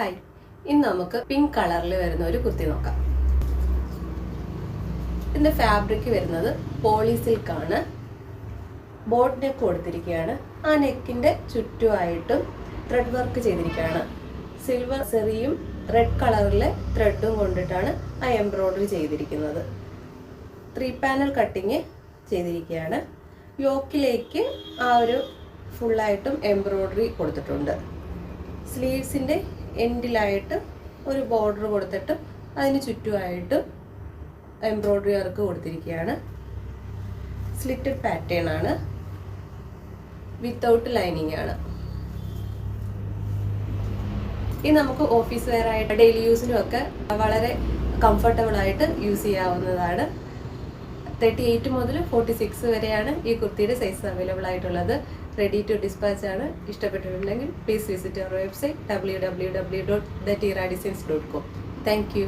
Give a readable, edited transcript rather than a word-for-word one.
Hi, ഇന്ന് നമുക്ക് pink കളറിൽ വരുന്ന ഒരു കുർത്തി നോക്കാം. ഇതിന്റെ ഫാബ്രിക് വരുന്നത് പോളി സിൽക്ക് ആണ്. ബോട്ട് നെക്ക് കൊടുത്തിരിക്കുകയാണ്. ആ നെക്കിന്റെ ചുറ്റുമായിട്ടും ത്രെഡ് വർക്ക് ചെയ്തിരിക്കുകയാണ്. സിൽവർ സെറിയും റെഡ് കളറിലെ ത്രെഡും കൊണ്ടിട്ടാണ് ആ എംബ്രോയിഡറി ചെയ്തിരിക്കുന്നത്. 3 പാനൽ കട്ടിങ് ചെയ്തിരിക്കുകയാണ്. യോക്കിലേക്ക് ആ ഒരു ഫുള്ളായിട്ടും എംബ്രോയിഡറി കൊടുത്തിട്ടുണ്ട്. സ്ലീവ്സിൻ്റെ എൻഡിലായിട്ട് ഒരു ബോർഡർ കൊടുത്തിട്ട് അതിന് ചുറ്റുമായിട്ട് എംബ്രോയിഡറി വർക്ക് കൊടുത്തിരിക്കുകയാണ്. സ്ലിറ്റഡ് പാറ്റേൺ ആണ്, വിത്തൗട്ട് ലൈനിങ് ആണ്. ഇത് നമുക്ക് ഓഫീസ് വെയർ ആയിട്ട് ഡെയിലി യൂസിനും ഒക്കെ വളരെ കംഫർട്ടബിൾ ആയിട്ട് യൂസ് ചെയ്യാവുന്നതാണ്. 38 മുതൽ 46 വരെയാണ് ഈ കുർത്തിയുടെ സൈസ് അവൈലബിൾ ആയിട്ടുള്ളത്. റെഡി ടു ഡിസ്പാച്ച് ആണ്. ഇഷ്ടപ്പെട്ടിട്ടുണ്ടെങ്കിൽ please visit our website www.thetiradesigns.com. Thank U.